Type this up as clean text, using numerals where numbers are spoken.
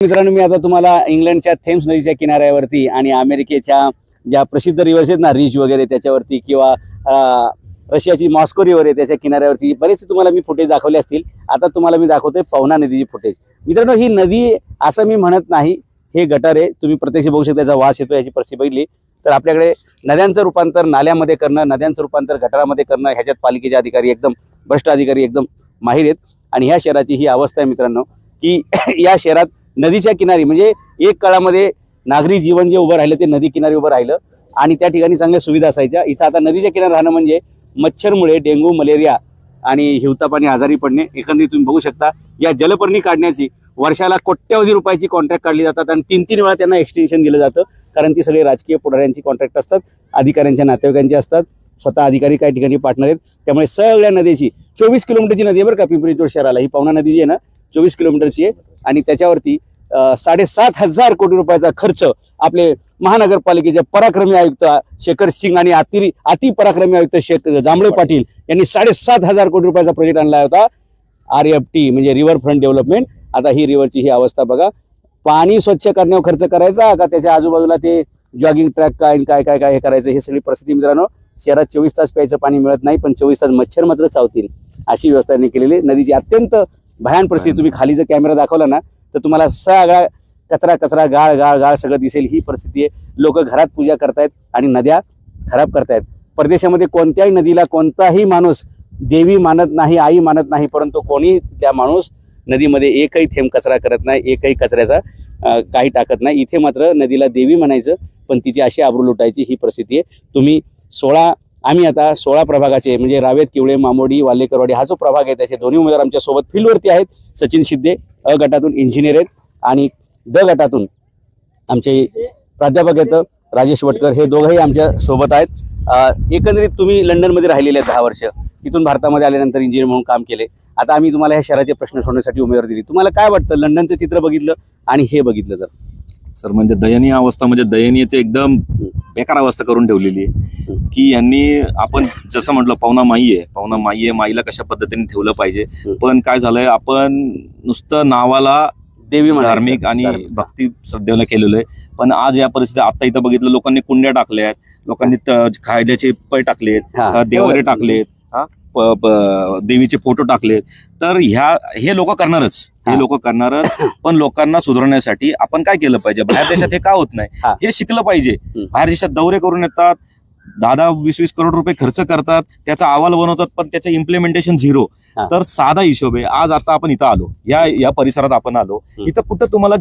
मित्रांनो, मी आता तुम्हाला इंग्लंडच्या थेम्स नदीच्या किनाऱ्यावरती आणि अमेरिकेच्या ज्या प्रसिद्ध रिव्हर्स आहेत ना, रिच वगैरे त्याच्यावरती, किंवा रशियाची मॉस्को रिव्हर आहे त्याच्या किनाऱ्यावरती बरेचसे तुम्हाला मी फुटेज दाखवले असतील. आता तुम्हाला मी दाखवतोय पवना नदीची फुटेज. मित्रांनो, ही नदी असं मी म्हणत नाही, हे गटार आहे. तुम्ही प्रत्यक्ष बघू शकता, त्याचा वास येतो. याची परिस्थिती बघितली तर आपल्याकडे नद्यांचं रूपांतर नाल्यामध्ये करणं, नद्यांचं रूपांतर गटारामध्ये करणं, ह्याच्यात पालिकेचे अधिकारी एकदम भ्रष्ट अधिकारी एकदम माहीर आहेत. आणि ह्या शहराची ही अवस्था आहे मित्रांनो, की या शहरात नदीच्या किनारी म्हणजे एक काळामध्ये नागरी जीवन जे उभं राहिलं ते नदी किनारी उभं राहिलं आणि त्या ठिकाणी चांगल्या सुविधा असायच्या. इथं आता नदीच्या किनारी राहणं म्हणजे मच्छरमुळे डेंग्यू, मलेरिया आणि हिवताप आणि आजारी पडणे. एकंदरीत तुम्ही बघू शकता, या जलपर्णी काढण्याची वर्षाला कोट्यवधी रुपयाची कॉन्ट्रॅक्ट काढली जातात आणि 3-3 वेळा त्यांना एक्सटेन्शन दिलं जातं, कारण ती सगळे राजकीय पुढाऱ्यांची कॉन्ट्रॅक्ट असतात, अधिकाऱ्यांच्या नातेवाईकांची असतात. स्वतः अधिकारी काही ठिकाणी पार्टनर आहेत. त्यामुळे सगळ्या नदीची 24 किलोमीटरची नदी आहे बरं का, पिंपरी चिंचवड शहराला ही पवना नदी जी आहे ना 24 किलोमीटरची आहे. आणि त्याच्यावरती 7,500 कोटी रुपयाचा खर्च आपले महानगरपालिकेचे पराक्रमी आयुक्त शेखर सिंग आणि अति पराक्रमी आयुक्त जांभळे पाटील यांनी 7,500 कोटी रुपयाचा प्रोजेक्ट आणला होता. RFT म्हणजे रिव्हर फ्रंट डेव्हलपमेंट. आता ही रिव्हरची ही अवस्था बघा. पाणी स्वच्छ करण्यावर खर्च करायचा का त्याच्या आजूबाजूला ते जॉगिंग ट्रॅक काय काय काय काय हे करायचं, हे सगळी परिस्थिती मित्रांनो. शहरात 24 तास प्यायचं पाणी मिळत नाही, पण 24 तास मच्छर मात्र चावतील अशी व्यवस्था त्यांनी केलेली. नदीची अत्यंत भयान परिस्थिती. तुम्ही खाली जर कॅमेरा दाखवला ना तर तुम्हाला सगळा कचरा गाळ गाळ गाळ सगळं दिसेल. ही परिस्थिती आहे. लोक घरात पूजा करतायत आणि नद्या खराब करतायत. परदेशामध्ये कोणत्याही नदीला कोणताही माणूस देवी मानत नाही, आई मानत नाही, परंतु कोणी त्या माणूस नदीमध्ये एकही थेंब कचरा करत नाही, एकही कचऱ्याचा काही टाकत नाही. इथे मात्र नदीला देवी म्हणायचं, पण तिची अशी आबरू लुटायची ही परिस्थिती आहे. तुम्ही आम्ही आता 16 प्रभागाचे म्हणजे रावेत, किवळे, मामोडी, वाल्हेकरवाडी हा जो प्रभाग आहे त्याचे दोन्ही उमेदवार आमच्या सोबत फील्डवरती आहेत. सचिन शिंदे अ गटातून इंजिनियर आहेत आणि ड गटातून आमचे प्राध्यापक आहेत राजेश वटकर, हे दोघंही आमच्या सोबत आहेत. एकंदरीत तुम्ही लंडनमध्ये राहिलेले आहेत 10 वर्ष, तिथून भारतामध्ये आल्यानंतर इंजिनियर म्हणून काम केले. आता आम्ही तुम्हाला ह्या शहराचे प्रश्न सोडवण्यासाठी उमेदवारी दिली. तुम्हाला काय वाटतं, लंडनचं चित्र बघितलं आणि हे बघितलं तर? सर, म्हणजे दयनीय अवस्था, म्हणजे दयनीयची एकदम बेकार अवस्था करून ठेवलेली आहे की यांनी, आपण जसं म्हटलं पवना माई आहे, माईला कशा पद्धतीने ठेवलं पाहिजे. पण काय झालंय, आपण नुसतं नावाला देवी धार्मिक आणि भक्ती श्रद्धेला केलेलं आहे. पण आज या परिस्थितीत आता इथं बघितलं, लोकांनी कुंड्या टाकल्या आहेत, लोकांनी खायद्याचे पै टाकलेत, देवारे टाकलेत, देवीचे फोटो टाकलेत. तर हे लोक करणारच. पण लोकांना सुधारण्यासाठी आपण काय केलं पाहिजे? बाहेर देशात हे का होत नाही हे शिकलं पाहिजे. बाहेर देशात दौरे करून येतात, 10-20 करोड रुपये खर्च करतात, त्याचा अहवाल बनवतात, पण त्याचं इम्प्लिमेंटेशन 0. तर साधा हिशोब आहे. आज आता आपण इथं आलो, या परिसरात आपण आलो, इथं कुठं तुम्हाला